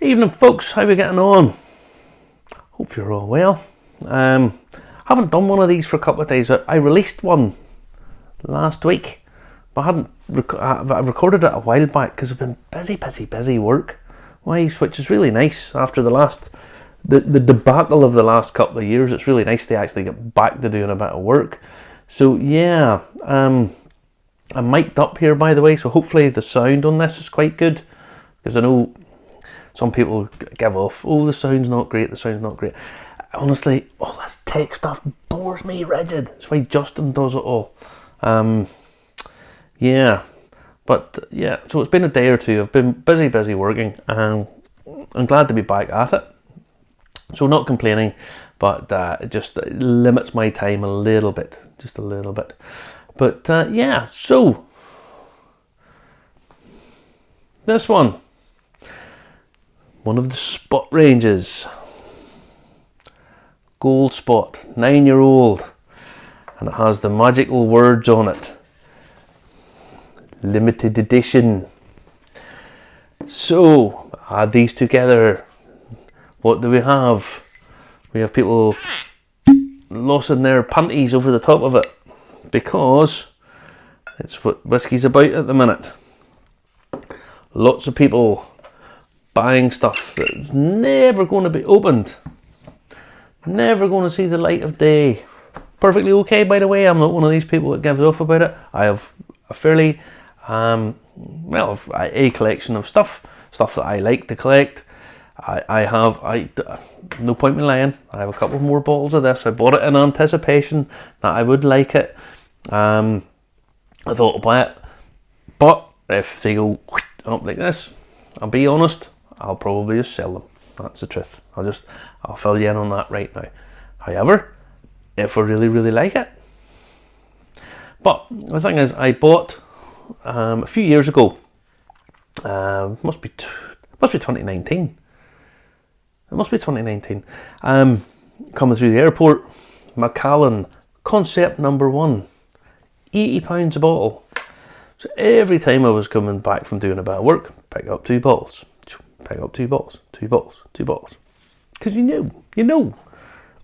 Evening folks, how are we getting on? Hope you're all well. Haven't done one of these for a couple of days. I released one last week, but I recorded it a while back because I've been busy work-wise, which is really nice after the debacle of the last couple of years. It's really nice to actually get back to doing a bit of work. So yeah, I'm mic'd up here, by the way, so hopefully the sound on this is quite good, because I know some people give off, oh, the sound's not great. Honestly, all this tech stuff bores me rigid. That's why Justin does it all. Yeah, but yeah, so it's been a day or two. I've been busy working, and I'm glad to be back at it. So not complaining, but it just limits my time a little bit, just a little bit. But yeah, so this one of the spot ranges, Gold Spot, 9-year-old, and it has the magical words on it, limited edition. So add these together, what do we have? We have people lossing their panties over the top of it, because it's what whiskey's about at the minute. Lots of people buying stuff that's never going to be opened, never going to see the light of day. Perfectly okay, by the way. I'm not one of these people that gives off about it. I have a fairly a collection of stuff that I like to collect. I no point in me lying, I have a couple more bottles of this. I bought it in anticipation that I would like it. I thought I'd buy it, but if they go up like this, I'll be honest, I'll probably just sell them. That's the truth. I'll fill you in on that right now. However, if I really like it. But the thing is, I bought a few years ago, must be 2019. It must be 2019. Coming through the airport, Macallan Concept Number 1, £80 a bottle. So every time I was coming back from doing a bit of work, pick up 2 bottles. Pick up 2 bottles, 2 bottles, 2 bottles. Because you know,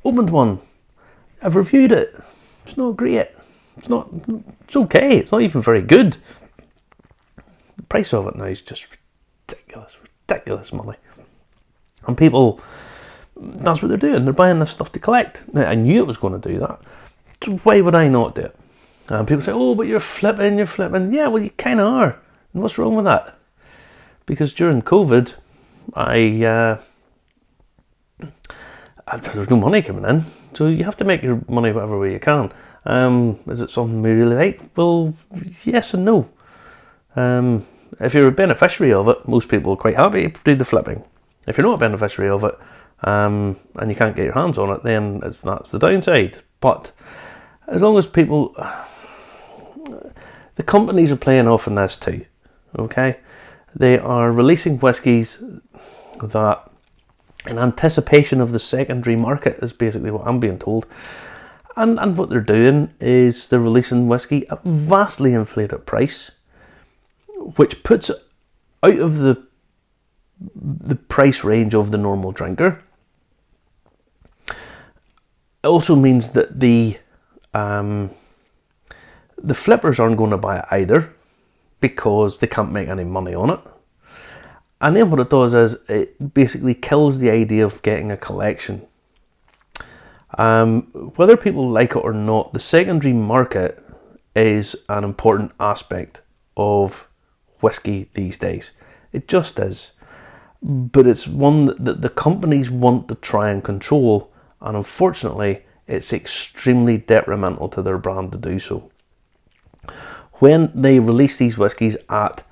opened one, I've reviewed it, it's not great, it's okay, it's not even very good. The price of it now is just ridiculous money. And people, that's what they're doing, they're buying this stuff to collect. Now, I knew it was going to do that, so why would I not do it? And people say, oh, but you're flipping. Yeah, well, you kind of are. And what's wrong with that? Because during COVID, there's no money coming in, so you have to make your money whatever way you can. Is it something we really like? Well, yes and no. If you're a beneficiary of it, most people are quite happy to do the flipping. If you're not a beneficiary of it, and you can't get your hands on it, then that's the downside. But as long as people, the companies are playing off in this too, okay? They are releasing whiskies that, in anticipation of the secondary market, is basically what I'm being told. And what they're doing is they're releasing whiskey at vastly inflated price, which puts it out of the price range of the normal drinker. It also means that the flippers aren't going to buy it either, because they can't make any money on it. And then what it does is it basically kills the idea of getting a collection. Whether people like it or not, the secondary market is an important aspect of whiskey these days. It just is. But it's one that the companies want to try and control, and unfortunately it's extremely detrimental to their brand to do so. When they release these whiskies at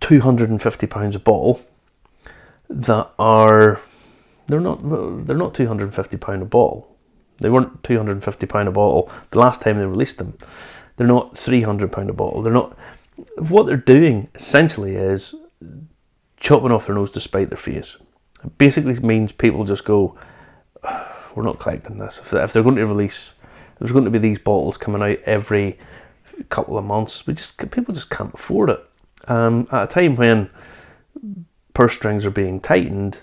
£250 a bottle, they're not £250 a bottle. They weren't £250 a bottle the last time they released them. They're not £300 a bottle. They're not. What they're doing essentially is chopping off their nose to spite their face. It basically means people just go, we're not collecting this. If they're going to release, there's going to be these bottles coming out every couple of months. People just can't afford it. At a time when purse strings are being tightened,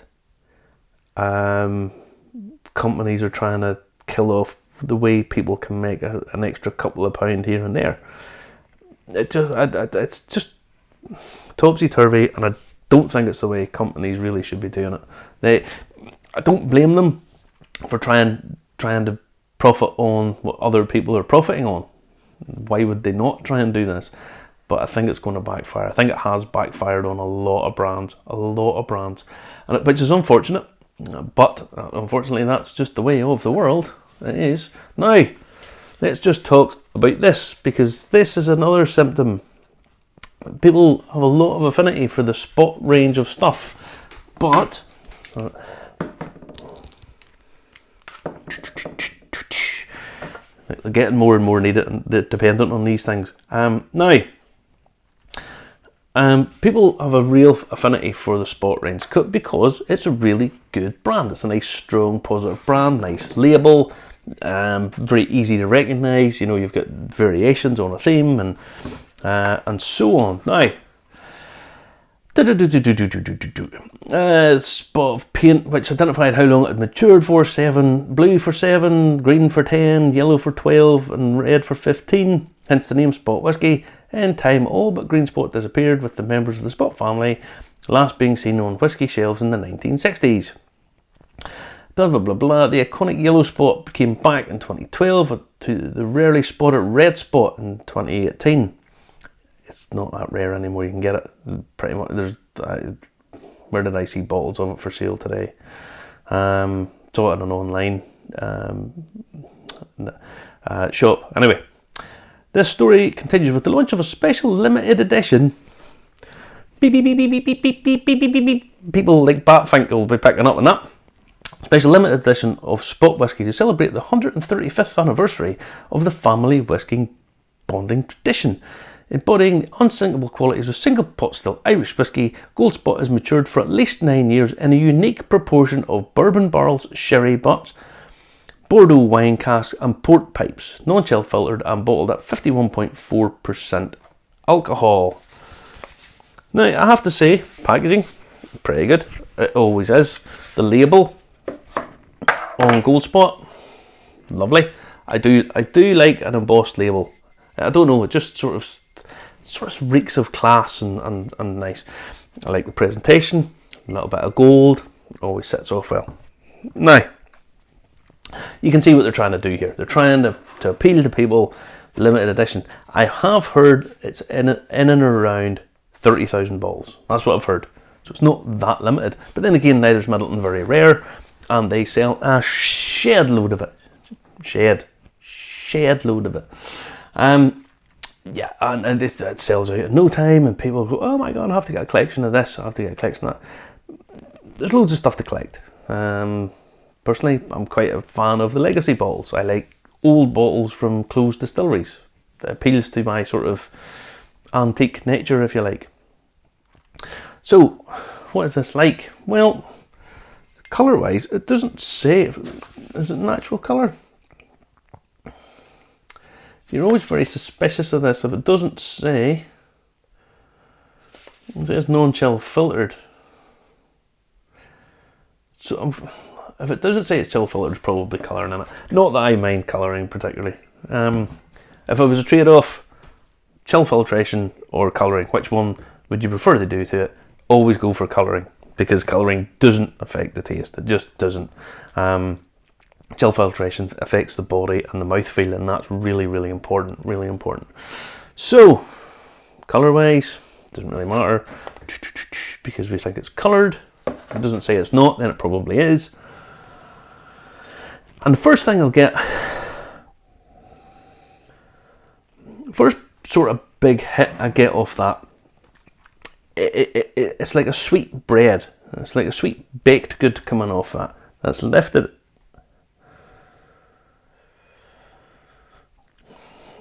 companies are trying to kill off the way people can make an extra couple of pound here and there. It's just topsy-turvy, and I don't think it's the way companies really should be doing it. I don't blame them for trying to profit on what other people are profiting on. Why would they not try and do this? But I think it's going to backfire. I think it has backfired on a lot of brands, and which is unfortunate. But unfortunately, that's just the way of the world. It is. Now, let's just talk about this, because this is another symptom. People have a lot of affinity for the spot range of stuff, but they're getting more and more dependent on these things. People have a real affinity for the spot range because it's a really good brand. It's a nice, strong, positive brand, nice label, very easy to recognise. You know, you've got variations on a theme and so on. Now, spot of paint which identified how long it had matured for: 7, blue for 7, green for 10, yellow for 12, and red for 15. Hence the name Spot Whisky. In time, all but green spot disappeared, with the members of the Spot family last being seen on whisky shelves in the 1960s. Blah blah blah blah. The iconic yellow spot came back in 2012 to the rarely spotted red spot in 2018. It's not that rare anymore. You can get it pretty much. Where did I see bottles of it for sale today? Saw it on an online shop. Anyway, this story continues with the launch of a special limited edition. Beep beep beep beep beep beep beep beep beep beep beep. People like Batfink will be picking up on that. Special limited edition of Spot Whisky to celebrate the 135th anniversary of the family whisky bonding tradition. Embodying the unsinkable qualities of single pot still Irish whisky, Gold Spot has matured for at least 9 years in a unique proportion of bourbon barrels, sherry butts, Bordeaux wine casks and port pipes, non-chill filtered and bottled at 51.4% alcohol. Now, I have to say, packaging, pretty good. It always is. The label on Gold Spot, lovely. I do like an embossed label. I don't know, it just sort of reeks of class and nice. I like the presentation, a little bit of gold, always sits off well. Now, you can see what they're trying to do here. They're trying to appeal to people. Limited edition. I have heard it's in and around 30,000 bottles. That's what I've heard. So it's not that limited. But then again, neither's Midleton very rare, and they sell a shed load of it. Shed load of it. Yeah, and it sells out in no time, and people go, oh my god, I have to get a collection of this, I have to get a collection of that. There's loads of stuff to collect. Personally, I'm quite a fan of the legacy bottles. I like old bottles from closed distilleries. It appeals to my sort of antique nature, if you like. So, what is this like? Well, colour-wise, it doesn't say. Is it natural colour? You're always very suspicious of this if it doesn't say. It says non-chill filtered. So if it doesn't say it's chill filtered, there's probably colouring in it. Not that I mind colouring particularly. If it was a trade-off, chill filtration or colouring, which one would you prefer to do to it? Always go for colouring, because colouring doesn't affect the taste. It just doesn't. Chill filtration affects the body and the mouthfeel, and that's really, really important. Really important. So, colour-wise, doesn't really matter because we think it's coloured. If it doesn't say it's not, then it probably is. And the first thing I'll get, first sort of big hit I get off that, it's like a sweet bread. It's like a sweet baked good coming off that. That's lifted.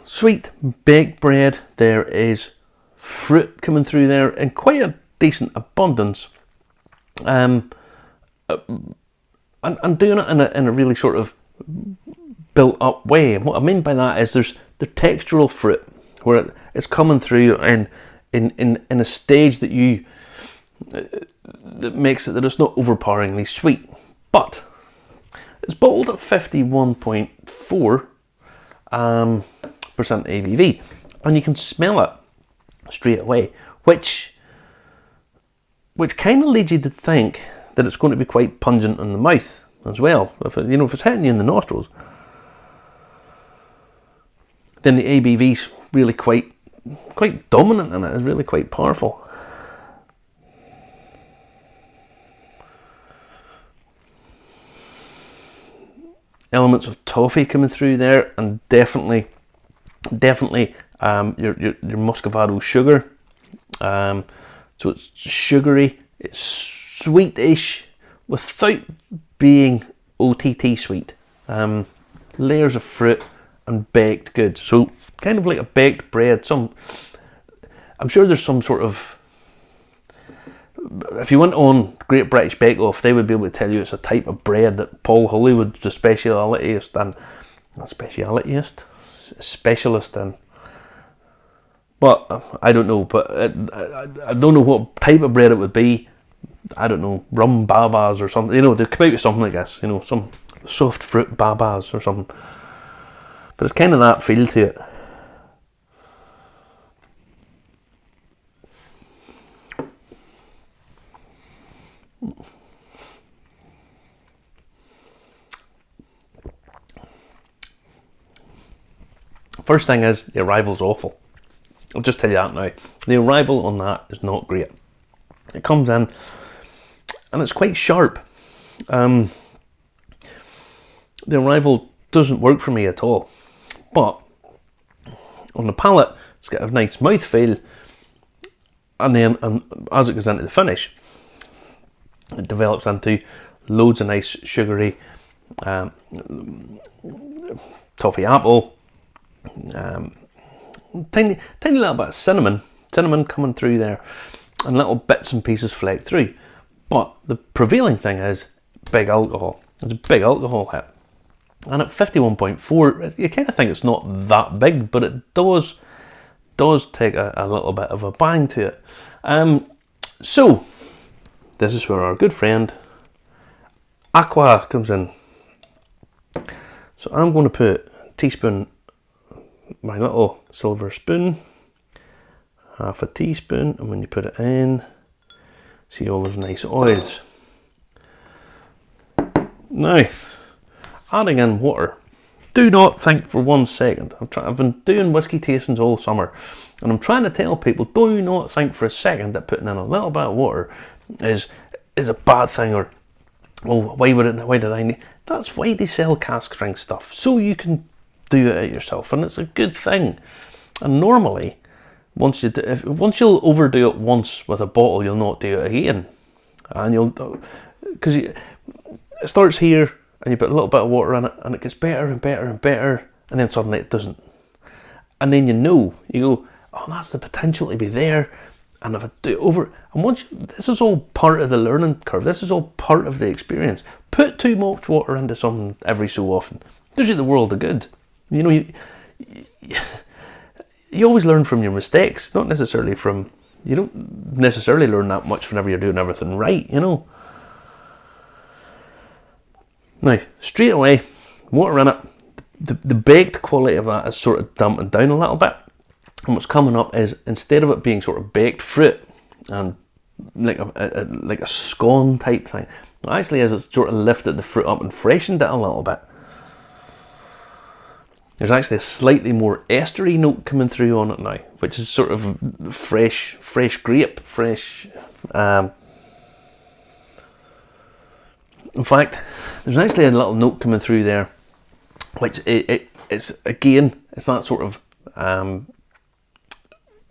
Sweet baked bread. There is fruit coming through there in quite a decent abundance. And doing it in a really sort of built up way. And what I mean by that is there's the textural fruit where it's coming through in a stage that you that makes it that it's not overpoweringly sweet. But it's bottled at 51.4% ABV, and you can smell it straight away, which kind of leads you to think that it's going to be quite pungent in the mouth as well. If it's hitting you in the nostrils, then the ABV's really quite dominant in it. It's really quite powerful. Elements of toffee coming through there, and definitely your muscovado sugar. So it's sugary, it's sweetish without being OTT sweet. Layers of fruit and baked goods. So kind of like a baked bread. I'm sure there's some sort of, if you went on Great British Bake Off, they would be able to tell you it's a type of bread that Paul Hollywood's the specialist in. But I don't know. But I don't know what type of bread it would be. I don't know, rum babas or something. They come out with something like this. Some soft fruit babas or something. But it's kind of that feel to it. First thing is, the arrival's awful. I'll just tell you that now. The arrival on that is not great. It comes in and it's quite sharp. The arrival doesn't work for me at all. But on the palate, it's got a nice mouthfeel, and then as it goes into the finish, it develops into loads of nice sugary toffee apple, tiny little bit of cinnamon coming through there, and little bits and pieces flake through. But the prevailing thing is big alcohol. It's a big alcohol hit. And at 51.4, you kind of think it's not that big, but it does take a little bit of a bang to it. So, this is where our good friend Aqua comes in. So I'm going to put a teaspoon, my little silver spoon, half a teaspoon, and when you put it in, see all those nice oils. Now, adding in water. Do not think for 1 second. I've been doing whiskey tastings all summer, and I'm trying to tell people, do not think for a second that putting in a little bit of water is a bad thing, or why did I need? That's why they sell cask strength stuff, so you can do it yourself, and it's a good thing. And normally, once you'll overdo it once with a bottle, you'll not do it again, and because it starts here, and you put a little bit of water in it, and it gets better and better and better, and then suddenly it doesn't. And then you go, oh, that's the potential to be there, and if I do over, and this is all part of the learning curve, this is all part of the experience. Put too much water into something every so often, does you the world of good. You always learn from your mistakes, you don't necessarily learn that much whenever you're doing everything right, Now, straight away, water in it, the baked quality of that is sort of dampened down a little bit. And what's coming up is, instead of it being sort of baked fruit and like a scone type thing, it actually is, it's sort of lifted the fruit up and freshened it a little bit. There's actually a slightly more estery note coming through on it now, which is sort of fresh grape, fresh. In fact, there's actually a little note coming through there, which it's that sort of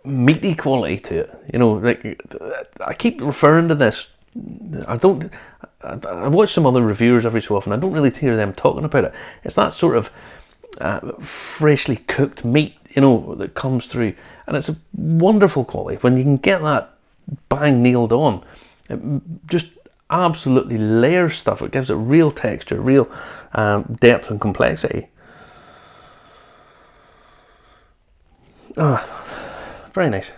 meaty quality to it. Like I keep referring to this. I watch some other reviewers every so often. I don't really hear them talking about it. It's that sort of freshly cooked meat, that comes through, and it's a wonderful quality when you can get that bang nailed on. It just absolutely layers stuff. It gives it real texture, real depth and complexity. Very nice.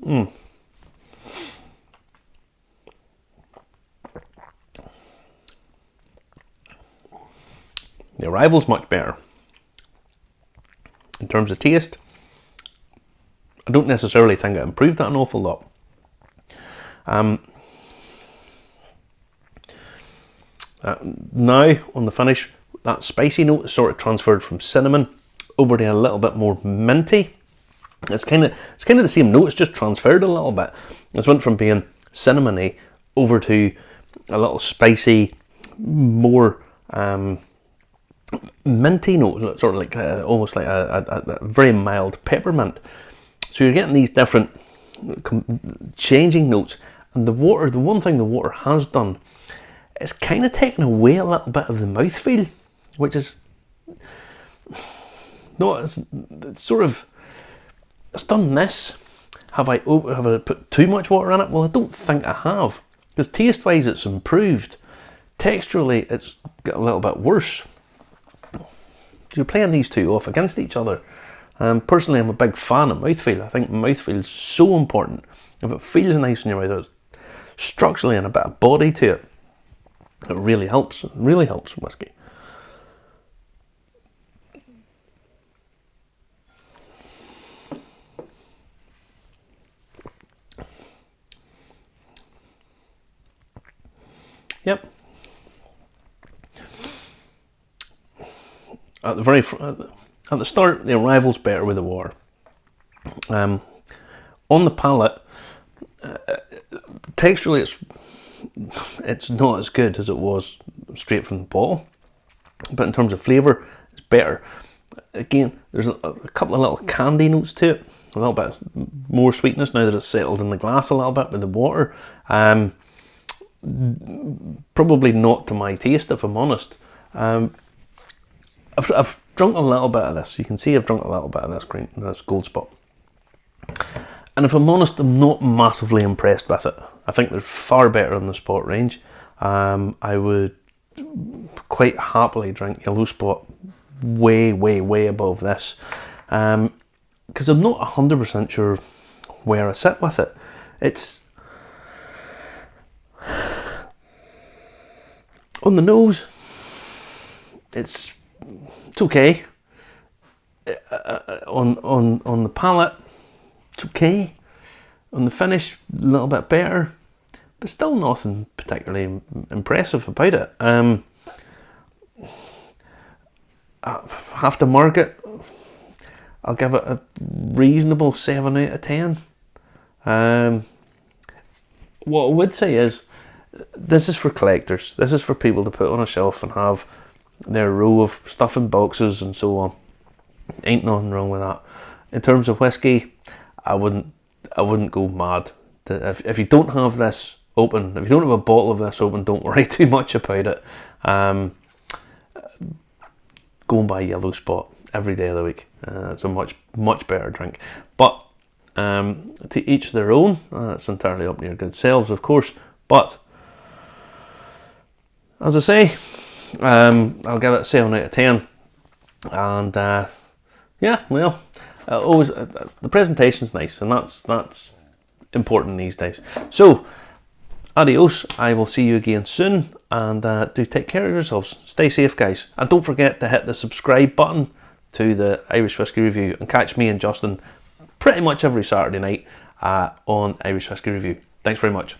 The Arrival's much better. In terms of taste, I don't necessarily think it improved that an awful lot. Now, on the finish, that spicy note is sort of transferred from cinnamon over to a little bit more minty. It's kind of the same note, it's just transferred a little bit. It's went from being cinnamony over to a little spicy, more minty note, sort of like almost like a very mild peppermint. So you're getting these different changing notes, and the one thing the water has done, it's kind of taken away a little bit of the mouthfeel, which is it's done this. Have I put too much water in it? Well, I don't think I have, because taste wise it's improved. Texturally it's got a little bit worse. You're playing these two off against each other. Personally, I'm a big fan of mouthfeel. I think mouthfeel is so important. If it feels nice in your mouth, it's structurally and a bit of body to it, it really helps. It really helps whiskey. Yep. At the start, the Arrival's better with the water. On the palate, texturally, it's not as good as it was straight from the bottle, but in terms of flavour, it's better. Again, there's a couple of little candy notes to it, a little bit more sweetness now that it's settled in the glass a little bit with the water. Probably not to my taste, if I'm honest. I've drunk a little bit of this. You can see I've drunk a little bit of this Gold Spot. And if I'm honest, I'm not massively impressed with it. I think they're far better in the Spot range. I would quite happily drink Yellow Spot way, way, way above this. Because I'm not 100% sure where I sit with it. It's on the nose, it's okay. On the palate, it's okay. On the finish, a little bit better, but still nothing particularly impressive about it. I have to mark it. I'll give it a reasonable 7 out of 10. What I would say is, this is for collectors. This is for people to put on a shelf and have their row of stuff in boxes and so on. Ain't nothing wrong with that. In terms of whiskey, I wouldn't go mad. If you don't have this open, if you don't have a bottle of this open, don't worry too much about it. Go and buy Yellow Spot every day of the week. It's a much, much better drink. But to each their own. It's entirely up to your good selves, of course. But as I say, I'll give it a 7 out of 10. And yeah, well, always the presentation's nice, and that's important these days. So, adios. I will see you again soon, and do take care of yourselves. Stay safe, guys, and don't forget to hit the subscribe button to the Irish Whiskey Review, and catch me and Justin pretty much every Saturday night on Irish Whiskey Review. Thanks very much.